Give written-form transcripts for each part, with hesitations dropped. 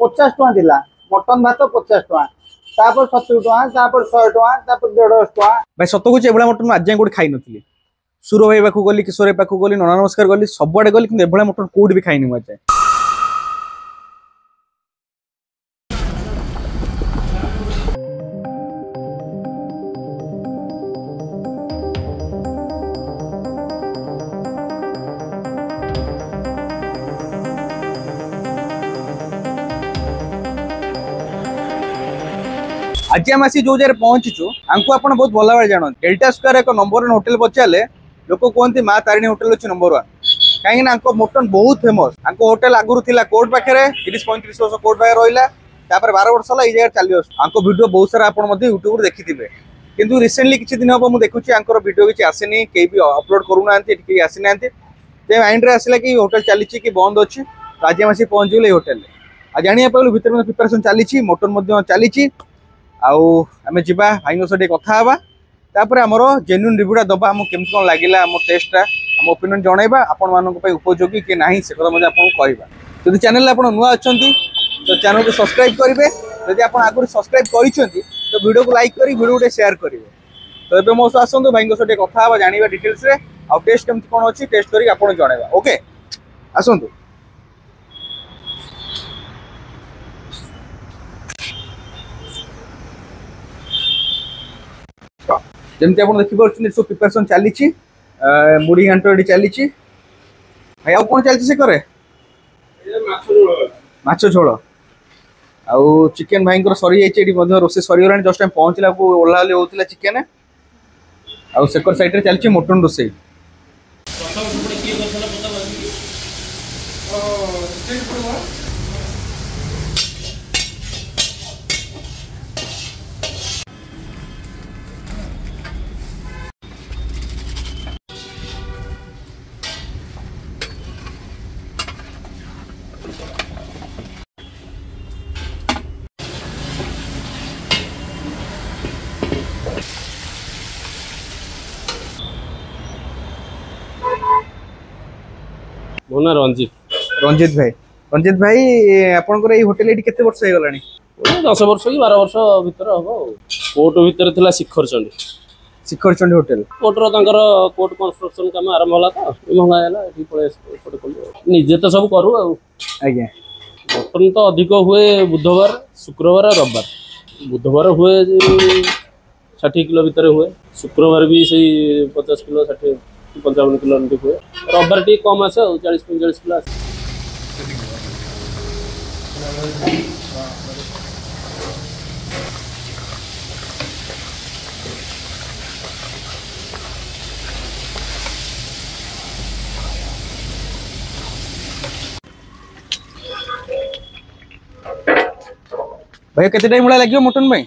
50 टका दिला मटन भात 50 टका तापर 70 टका तापर 100 टका तापर 150 टका भाई सत कुछ एभला मटन आज जाए कोठी खाई नथली सुरो भाई पाखु गली किशोर भाई पाखु गली नना नमस्कार गली सबआडे गली कि एभला मटन कोठी भी खाइनी मु आज आज आम आसी जो जगह पहुंचीचु आमको आप बहुत भल भाव जान डेल्टा स्क्वायर एक नंबर 1 होटेल पचारे लोक कहते माँ तारिणी होटेल अच्छे नंबर 1 कहीं मटन बहुत फेमस होटेल आगुरी थी कोर्ट पाखे 30-35 वर्ष कोर्ट पाखे रहा 12 वर्ष है जगह चली भिडियो बहुत सारा आप यूट्यूब देखी थे किंतु रिसेंटली किसी दिन हम मुझे देखुची भिडियो किसी आसनी कहीं भी अपलोड करूना आसी ना माइंड में आसला कि होटेल चली कि बंद अच्छी आज आम आसी पहुँचल होटेल जाना पाइलु भितर प्रिपेरेसन चली मटन चली आम जा भाई सहित कथा तापर आमर जेन्युइन रिव्यूटा दबा आम केमती कौन लगे आम टेस्टा आम ओपिनियन जनइबा आपण मानक उपयोगी कि ना से कथा मत आपको कहवा जब चैनल आप नुआ अच्छा तो चैनल को सब्सक्राइब करेंगे जदि आप आगुरी सब्सक्राइब कर तो वीडियो को लाइक कर वीडियो गोटे शेयर करेंगे तो ये मो आसतु भाई सहित कथा जाना डिटेल्स आउ टेस्ट केमती कौन अच्छी टेस्ट करके जनइबा ओके आसतु जमती आप देखिए सब प्रिपेरेसन चली मुड़ी घाट ये चली भाई आउ कौन चलती से करे माछ झोल आउ चिकेन भाई सरी जाइए रोसे सरीगला जस्ट टाइम पहुँचला ओह्ला होता चिकेन आउ सेकर साइड रे चलती मटन रोसे मो ना रंजित भाई आपनकर ये होटेल एटी केते वर्ष हो गलानी 10 वर्ष कि 12 वर्ष भीतर हम कोर्ट भीतर थिला शिखर चंडी होटेल कोर्ट कंस्ट्रक्शन काम आरंभ होला तो महंगा हैला एठी पळे एपटे कल निजे तो सब करू आज्ञा मटन तो अधिक हुए बुधवार शुक्रवार रविवार बुधवार हुए 60 किलो भीतर हुए शुक्रवार भी सही 50 किलो 60-55 किलो हुए रविवार टी कम आसे 40-45 किलो आसे भाई केते टाइम लगे मटन भाई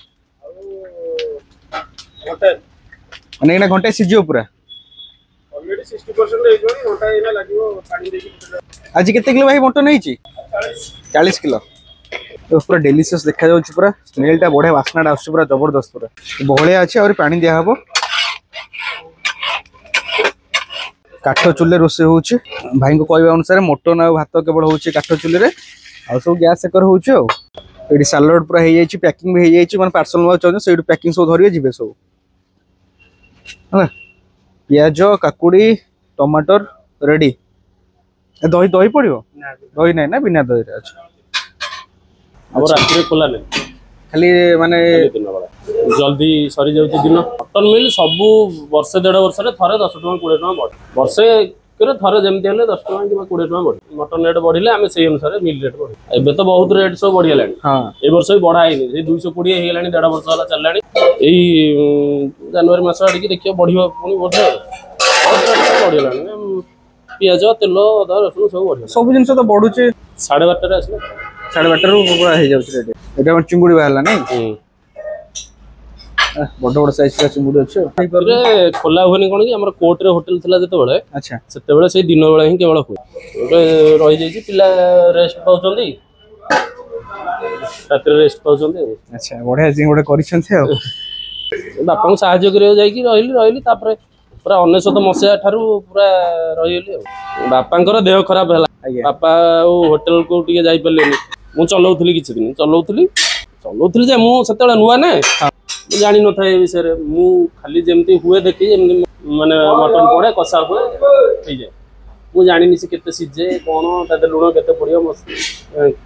मैंने घंटे सीझो पूरा ऑलरेडी 60% हे जोनी घंटा एना लागिवो पानी देकी आज केते किलो भाई मटन होईची 40 किलो तो पूरा डेलीशियस देखा जाउची पूरा स्मेलटा बढ़िया वासनाटा आछी पूरा जबरदस्त पूरा बहलिया अछि और पानी दिया हबो काठ चुल्ले रोसे होउची भाई को कहबा अनुसार मटन आ भात केवल होउची काठ चुल्ले रे आ सब गैस सेकर होउची आ ये सालाड पूरा हो पैकिंग भी हो मैंने पार्सल ना चाहिए से पैकिंग सब धरिए जी सब है पियाज काकुड़ी टमाटर रेडी दही दही पड़ो दही ना ना बिना दही अच्छा अब रात खोला नहीं खाली माने जल्दी सरी जाउची दिन मटन मिल सब वर्षे 1.5 वर्ष रे थरे 10 टका 20 टका बढ़ वर्षे थरे जमती है 10 टका कि 20 टका बढ़ मटन रेट बढ़िले आम से अनुसार मिल रेट बढ़ एबे तो बहुत रेट सब बढ़िया हाँ ए वर्ष भी बढ़ाई 220 हो गलानी 1.5 वर्ष वाला चललानी एई जनवरी मास आडी देखियो बढ़ियो पुनी बोधे बढ़िलानी पियाज तेल अदा रसुन सब बढ़िया सब जिनस तो बढ़ुचे 12:30 रे आसले 12:30 रु पूरा हे जाउछ रेट एटा चिंगुड़ी बाहरला नहीं बड़ बड़ साइज का चिंगुड़ी अच्छे रे खोला होनी कोन कि हमर कोर्ट रे होटल थिला जते बेले अच्छा सेते बेले से दिन बेले ही केवल हुए ओटे रहि जाई पिला रेस्ट पाउचंदी रात रेस्ट पाउचंदी अच्छा बढ़िया चिंगुड़ी करिसंथे आ बापा को सहाय्य करियो जाई कि रहिली तापर पूरा 1900 मसिया ठारू पूरा रहिली बापांकर देह खराब हला बापा होटल को टिके जाई परलेनी ମୁଁ ଚଲାଉଥିଲି କିଛି ଦିନ ଚଲାଉଥିଲି ଯେ ମୁଁ ସେତେବେଳେ ନୂଆ ନା ମୁଁ ଜାଣି ନଥାଏ ଏ ବିଷୟରେ। ମୁଁ ଖାଲି ଯେମିତି ହୁଏ ଦେଖି ଯେମିତି ମାନେ ମଟନ ପଡ଼େ କଷା ହୁଏ ହେଇଯାଏ। ମୁଁ ଜାଣିନି ସେ କେତେ ସିଝେ କ'ଣ ତା ଦେହରେ ଲୁଣ କେତେ ପଡ଼ିବ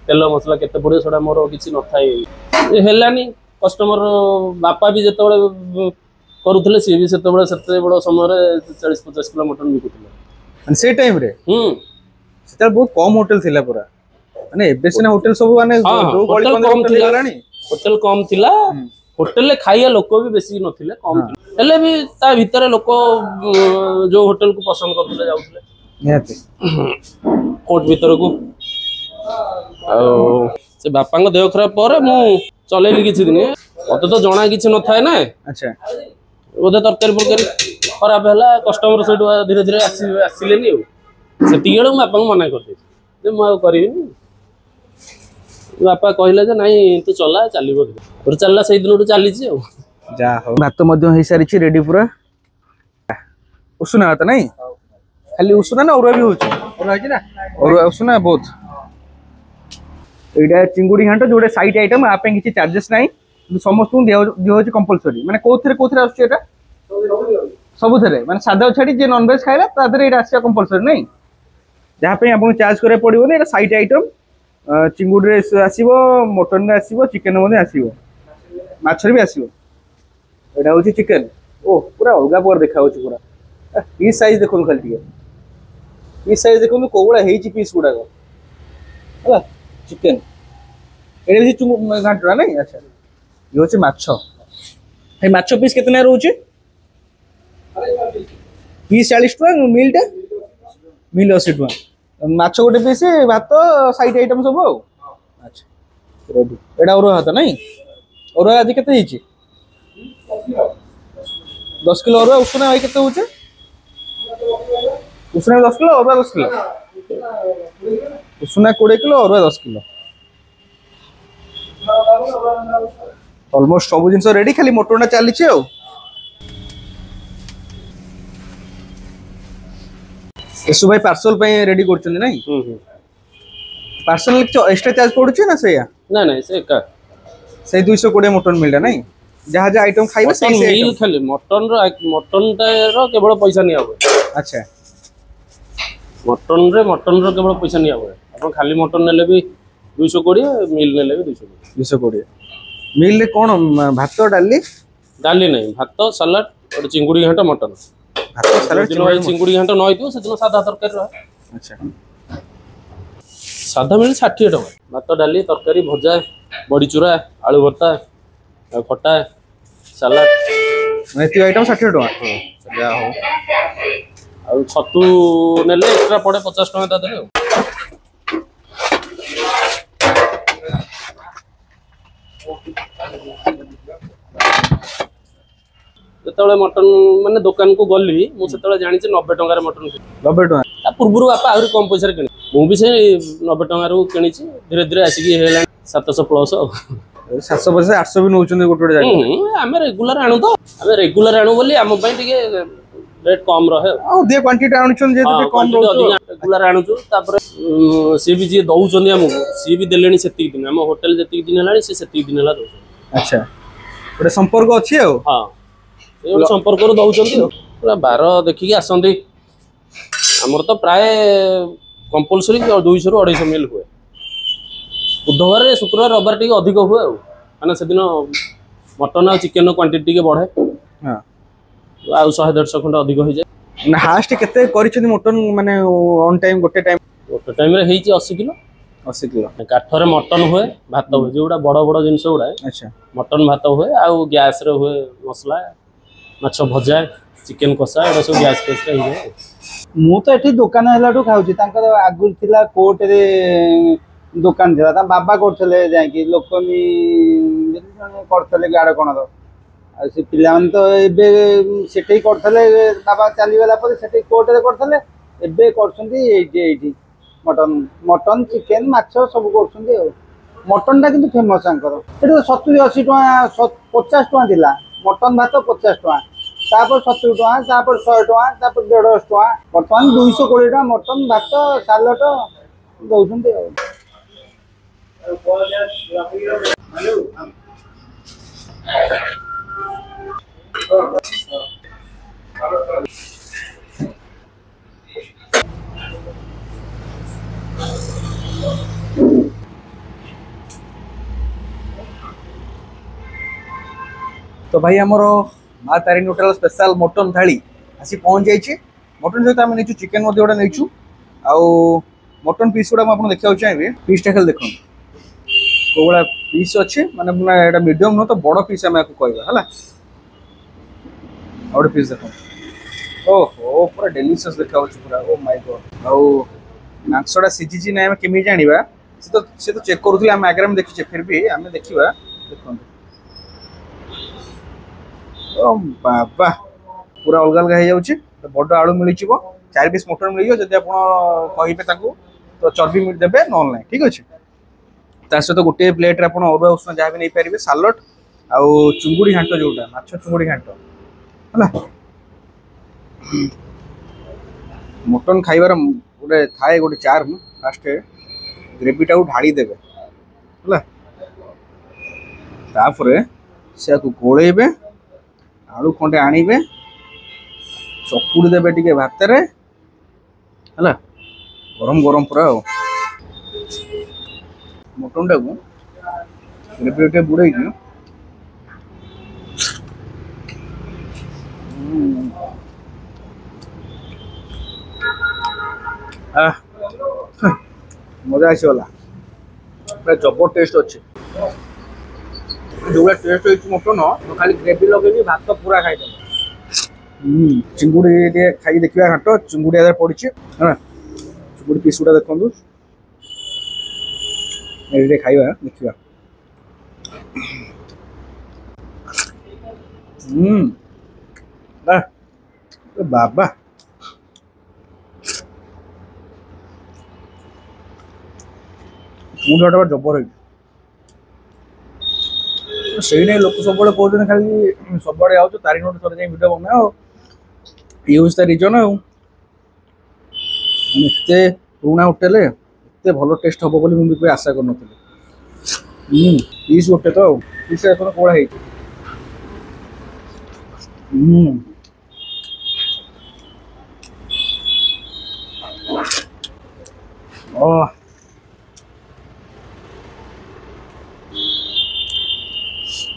ତେଲ ମସଲା କେତେ ପଡ଼ିବ ସେଟା ମୋର କିଛି ନଥାଏ। ହେଲାନି କଷ୍ଟମର ବାପା ବି ଯେତେବେଳେ କରୁଥିଲେ ସିଏ ବି ସେତେବେଳେ ସେତେ ବଡ଼ ସମୟରେ 40-50 କିଲୋ ମଟନ ବିକୁଥିଲେ ସେ ଟାଇମରେ। ସେତେବେଳେ ବହୁତ କମ ହୋଟେଲ ଥିଲା ପୁରା, ମାନେ ଏବେ ସିନା ହୋଟେଲ ସବୁ ମାନେ ହୋଟେଲ କମ ଥିଲା। ହୋଟେଲରେ ଖାଇବା ଲୋକ ବି ବେଶୀ ନଥିଲେ, କମ ଥିଲେ। ହେଲେ ବି ତା ଭିତରେ ଲୋକ ଯୋଉ ହୋଟେଲକୁ ପସନ୍ଦ କରୁଥିଲେ ଯାଉଥିଲେ ନିହାତି କୋର୍ଟ ଭିତରକୁ। ଆଉ ସେ ବାପାଙ୍କ ଦେହ ଖରାପ ପରେ ମୁଁ ଚଲେଇଲି କିଛି ଦିନ। ମତେ ତ ଜଣା କିଛି ନଥାଏ ନା। ଆଚ୍ଛା ବୋଧେ ତରକାରୀ ଫରକାରୀ ଖରାପ ହେଲା, କଷ୍ଟମର ସେଇଠୁ ଧୀରେ ଧୀରେ ଆସିଲେନି। ଆଉ ସେତିକି ବେଳେ ମୁଁ ବାପାଙ୍କୁ ମନା କରିଦେଇଛି ଯେ ମୁଁ ଆଉ କରିବିନି। ବାପା କହିଲେ ଯେ ନାଇଁ ତୁ ଚଲା, ଚାଲିବ। ଚାଲିଲା ସେଇ ଦିନଠୁ ଚାଲିଛି ଆଉ। ଯାହା ହଉ ଭାତ ମଧ୍ୟ ହେଇସାରିଛି ରେଡି ପୁରା। ଉଷୁନା ଭାତ ନାଇଁ, ଖାଲି ଉଷୁନା ନା ଅରୁଆ ବି ହଉଛି? ଅରୁଆ ଉଷୁନା ବହୁତ। ଏଇଟା ଚିଙ୍ଗୁଡ଼ି ଘାଣ୍ଟ ଯୋଉଟା ସାଇଟ୍ ଆଇଟମ୍, ଆ ପାଇଁ କିଛି ଚାର୍ଜେସ୍ ନାହିଁ, ସମସ୍ତଙ୍କୁ ଦିଆହଉଛି କମ୍ପଲସରି। ମାନେ କୋଉଥିରେ ଆସୁଛି ଏଇଟା? ସବୁଥିରେ, ମାନେ ସାଧା ଛାଡ଼ି ଯିଏ ନନଭେଜ ଖାଇଲା ତା ଦେହରେ ଏଇଟା ଆସିବା କମ୍ପଲସରି ନାଇଁ, ଯାହା ପାଇଁ ଆପଣଙ୍କୁ ଚାର୍ଜ କରିବାକୁ ପଡ଼ିବନି। ଏଇଟା ସାଇଟ୍ ଆଇଟମ୍। ଚିଙ୍ଗୁଡ଼ିରେ ଆସିବ, ମଟନରେ ଆସିବ, ଚିକେନ ମଧ୍ୟ ଆସିବ, ମାଛରେ ବି ଆସିବ। ଏଇଟା ହଉଛି ଚିକେନ। ଓ ପୁରା ଅଲଗା ପ୍ରକାର ଦେଖାଯାଉଛି ପୁରା। ପିସ୍ ସାଇଜ ଦେଖନ୍ତୁ, ଖାଲି ଟିକେ ପିସ୍ ସାଇଜ ଦେଖନ୍ତୁ କୋଉ ଭଳିଆ ହେଇଛି ପିସ୍ ଗୁଡ଼ାକ ହେଲା। ଚିକେନ ଏଇଟା ବି ଘାଣ୍ଟଟା ନାଇଁ। ଆଚ୍ଛା ଇଏ ହଉଛି ମାଛ। ଏଇ ମାଛ ପିସ୍ କେତେ ନାଁ ରହୁଛି? ପିସ୍ 40 ଟଙ୍କା, ମିଲ୍ଟା ମିଲ୍ 80 ଟଙ୍କା। ମାଛ ଗୋଟେ ପିସ୍, ଭାତ ସାଇଡ୍ ଆଇଟମ୍ ସବୁ ଆଉ। ଆଚ୍ଛା ରେଡି। ଏଇଟା ଅରୁଆ ଭାତ ନାଇଁ? ଅରୁଆ ଆଜି କେତେ ହେଇଛି? 10 କିଲୋ ଅରୁଆ। ଉଷୁନା ଭାଇ କେତେ ହଉଛି? ଉଷୁନା 10 କିଲୋ, ଅରୁଆ 10 କିଲୋ। ଉଷୁନା 20 କିଲୋ, ଅରୁଆ 10 କିଲୋ। ଅଲମୋଷ୍ଟ ସବୁ ଜିନିଷ ରେଡି, ଖାଲି ମଟନଟା ଚାଲିଛି ଆଉ। ଏସବୁ ଭାଇ ପାର୍ସଲ ପାଇଁ ରେଡି କରୁଛନ୍ତି ନାଇଁ? ପାର୍ସଲ ଏକ୍ସଟ୍ରା ଚାର୍ଜ ପଡୁଛି ନା ସେଇଆ? ନାଇଁ ନାଇଁ ସେ ଏକା ସେଇ 220 ମଟନ ମିଲଟା ନାଇଁ? ଯାହା ଯାହା ଆଇଟମ ଖାଇବେ ସେଇ ମିଲ୍ ଖାଲି ମଟନର କେବଳ ପଇସା ନିଆ ହୁଏ। ଆଚ୍ଛା ମଟନର କେବଳ ପଇସା ନିଆ ହୁଏ। ଆପଣ ଖାଲି ମଟନ ନେଲେ ବି 220, ମିଲ୍ ନେଲେ ବି 220। ମିଲରେ କ'ଣ ଭାତ ଡାଲି? ଡାଲି ନାହିଁ, ଭାତ ସାଲାଡ, ଗୋଟେ ଚିଙ୍ଗୁଡ଼ି ଘାଣ୍ଟ, ମଟନ। ଚିଙ୍ଗୁଡ଼ି ଘାଣ୍ଟ ନ ହେଇଥିବ ସେଦିନ ସାଧା ତରକାରୀ ରହେ। ଆଚ୍ଛା ସାଧା ମିଲ୍ 60 ଟଙ୍କା। ଭାତ ଡାଲି ତରକାରୀ ଭଜା ବଡ଼ିଚୁରା ଆଳୁ ଭର୍ତ୍ତା ଖଟା ସାଲାଡ, ଏତିକି ଆଇଟମ୍ 60 ଟଙ୍କା। ଯାହା ହଉ। ଆଉ ଛତୁ ନେଲେ ଏକ୍ସଟ୍ରା ପଡ଼େ 50 ଟଙ୍କା ତା ଦେହରେ ଆଉ। ଯେତେବେଳେ ମଟନ ମାନେ ଦୋକାନକୁ ଗଲି ମୁଁ ସେତେବେଳେ ଜାଣିଛି 90 ଟଙ୍କାରେ ମଟନ। 90 ଟଙ୍କା। ତା ପୂର୍ବରୁ ବାପା ଆହୁରି କମ ପଇସାରେ କିଣି, ମୁଁ ବି ସେଇ 90 ଟଙ୍କାରୁ କିଣିଛି। ଧୀରେ ଧୀରେ ଆସିକି ହେଇଗଲାଣି 700 ପ୍ଲସ୍ ଆଉ। 750 800 ବି ନଉଛନ୍ତି ଗୋଟେ ଗୋଟେ ଜାଗାରେ। ଆମେ ରେଗୁଲାର ଆଣୁ ତ, ବୋଲି ଆମ ପାଇଁ ଟିକେ ରେଟ୍ କମ ରହେ ଆଉ ଅଧିକ କ୍ୱାଣ୍ଟିଟି ଆଣୁଛନ୍ତି ଯେହେତୁ ଟିକେ କମ ରହୁଛି। ରେଗୁଲାର ଆଣୁଛୁ। ତାପରେ ସିଏ ବି ଯିଏ ଦଉଛନ୍ତି ଆମକୁ, ସିଏ ବି ଦେଲେଣି ସେତିକି ଦିନ। ଆମ ହୋଟେଲ ଯେତିକି ଦିନ ହେଲାଣି ସେ ସେତିକି ଦିନ ହେଲା ଦଉଛନ୍ତି। ଆଚ୍ଛା ଗୋଟେ ସମ୍ପର୍କ ଅଛି ଆଉ। ହଁ ସେ ଗୋଟେ ସମ୍ପର୍କରୁ ଦଉଛନ୍ତି ଆଉ। ପୁରା ବାର ଦେଖିକି ଆସନ୍ତି। ଆମର ତ ପ୍ରାୟ କମ୍ପଲସରି 200ରୁ 250 ମିଲ୍ ହୁଏ। ବୁଧବାର ଶୁକ୍ରବାର ରବିବାର ଟିକେ ଅଧିକ ହୁଏ ଆଉ, ମାନେ ସେଦିନ ମଟନ ଆଉ ଚିକେନର କ୍ୱାଣ୍ଟିଟି ଟିକେ ବଢ଼େ। ଆଉ 100-150 ଖଣ୍ଡ ଅଧିକ ହେଇଯାଏ। ହାଷ୍ଟ କେତେ କରିଛନ୍ତି ମଟନ ମାନେ ଅନ୍ ଟାଇମ୍? ଗୋଟେ ଟାଇମରେ ହେଇଛି 80 କିଲୋ। 80 କିଲୋ। କାଠରେ ମଟନ ହୁଏ, ଭାତ ହୁଏ, ଯୋଉଗୁଡ଼ା ବଡ଼ ବଡ଼ ଜିନିଷ ଗୁଡ଼ା। ଆଚ୍ଛା ମଟନ ଭାତ ହୁଏ, ଆଉ ଗ୍ୟାସରେ ହୁଏ ମସଲା, ମାଛ ଭଜା, ଚିକେନ କଷା, ଏଗୁଡ଼ା ସବୁ ଗ୍ୟାସ୍ ଫ୍ୟାସ୍ରେ ହେଇଯାଏ। ମୁଁ ତ ଏଠି ଦୋକାନ ହେଲାଠୁ ଖାଉଛି। ତାଙ୍କର ଆଗରୁ ଥିଲା କୋର୍ଟରେ ଦୋକାନ ଥିଲା, ତାଙ୍କ ବାବା କରୁଥିଲେ ଯାଇକି ଲୋକମି କରୁଥିଲେ ଗାଡ଼ କଣର। ଆଉ ସେ ପିଲାମାନେ ତ ଏବେ ସେଠି କରୁଥିଲେ, ବାବା ଚାଲିଗଲା ପରେ ସେଠି କୋର୍ଟରେ କରୁଥିଲେ। ଏବେ କରୁଛନ୍ତି ଏଇଠି ମଟନ ଚିକେନ ମାଛ ସବୁ କରୁଛନ୍ତି ଆଉ। ମଟନଟା କିନ୍ତୁ ଫେମସ୍ ତାଙ୍କର। ସେଠି 70-80 ଟଙ୍କା 50 ଟଙ୍କା ଥିଲା ମଟନ ଭାତ 50 ଟଙ୍କା, ତାପରେ 70 ଟଙ୍କା, ତାପରେ 100 ଟଙ୍କା, ତାପରେ 150 ଟଙ୍କା। ବର୍ତ୍ତମାନ 220 ଟଙ୍କା ମଟନ ଭାତ ସାଲଟ ଦଉଛନ୍ତି ଆଉ। तो भाई आमर माँ तारिणी होटल स्पेशल मटन थाली आसी पहुँच जाइए। मटन सहित आम नहीं चिकेन गोटे नहीं आउ मटन पीस गुड़ा मुझे देखा चाहिए। पीसटा खाली देखो कौ भाया पीस अच्छे माने मीडियम नुह तो बड़ पीस आम कहवा है गोटे पीस देख ओहो पूरा डेलीशियस देखा पूरा ओ माय गॉड। आउ मांसटा सीझी ना केमी जाना से तो चेक करूँ आम आगे देखीचे फिर भी आम देखा देखो ओ बाबा पूरा अलग अलग हो जाए। बड़ आलू मिल 4 पीस मटन मिल जब आप कहे तो चर्बी देवे ना ना ठीक अच्छे। ता सहित गोटे प्लेट आप अरुआ उष्ण जहाँ भी नहीं पारे सालड आउ चुंगुड़ी घाट जोटा माछ चुंगुड़ी घाट है मटन खाइबार गोटे थाए गोटे चार्म फास्ट ग्रेवीटा को ढाड़ी देवे है से गोलेबे आलू खंडे आणवे चकुड़ी देवे टे भात है गरम गरम पूरा मटन टा को ग्रेवी बुड़े मजा आसगला पूरा जबर टेस्ट अच्छे जो टेस्ट हो मटन तो खाली ग्रेवी लगे भात पूरा खाई चिंगुड़ी खाई देखा घाट चिंगुड़ी पड़ी है चिंगुड़ी पीस गुड़ा देखो खाइबा देखा बाबा चिंगुड़ा जबर से नहीं लोक सब कहते खाली सब आओ तारिणी होटल थोड़े भिड बना यूज द रिजन एत पुराणा होटेल एत भल टेस्ट हम बोली मुझे कोई आशा कर पीस गोटे तो पीस कौड़ा है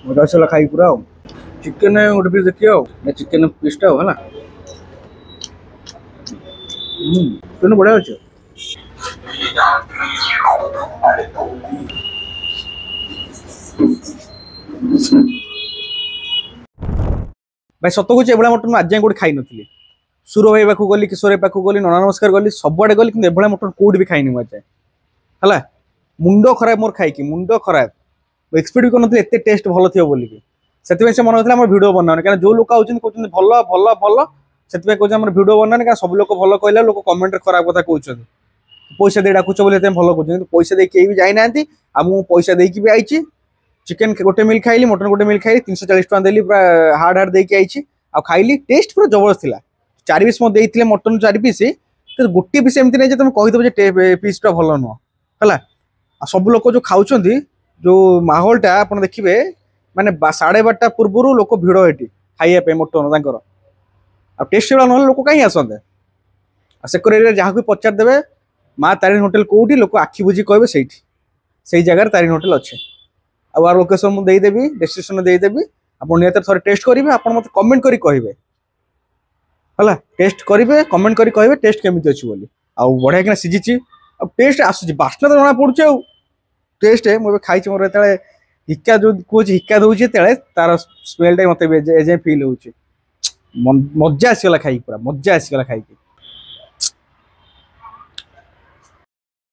मजा आसला खाई पूरा चिकेन गोटे पीस देखिए चिकेन पीसटा है चिकेन बढ़िया अच्छे भाई सत कुछ एभा मटन आज गोटे खाई नी सुर भाई पाखु गली किशोर पाखु गली नना नमस्कार गली सबुआड़े गली कि एभा मटन कौट भी खाई मुझे है मुंड खराब मोर खाई मुंड खराब एक्सपेक्ट भी करनी एत टेस्ट भल थी बोलिकी से मन होता है भिडियो बनाने क्या जो लोग आते कहते भल भल भल से कहते भिडियो बनाने क्या सब लोग भल कहला लोग कमेंट खराब कथा कहते पैसा दे डाकुच बोले भल कहते पैसा दे कहीं भी जाना मुझे पैसा देकी भी आई चिकेन गोटे मिल खाइली मटन गोटे मिल खाइली 340 टका देली पूरा हार्ड हार्ड देकी आई खाइली टेस्ट पूरा जबरदस्त था 4 पीस मत मटन 4 पीस तो गोटे पीस एमती नहीं तुम कहीदेव पीसटा भल नुह है सब लोग जो खाऊँ जो माहौलटा आप देखिए माने 12:30 पूर्व लोक भिड़ ये खाइए मटन तर टेस्ट ना लोक कहीं आसते सेकर एरिया जहाँ भी पचारदे माँ तारिणी होटेल कौटी लोक आखि बुझी कहे से जगार तारिणी होटेल अच्छे आर लोकेशन मुझे देदेवी डेस्टिनेशन देदेवी आप निहत थे टेस्ट करेंगे आप मत कमेंट करें है टेस्ट करेंगे कमेंट करें कहे टेस्ट केमी अच्छी बोली आउ बढ़िया कि सीझी टेस्ट आसूँ बास्ना तो जना पड़े आ टेस्ट मुझे खाई मोर जो हिक्का जो कौच हिक्का दूसरी तार स्मेलटा मत एजे फिल हो मजा आसगला खाई पूरा मजा आसगला खाई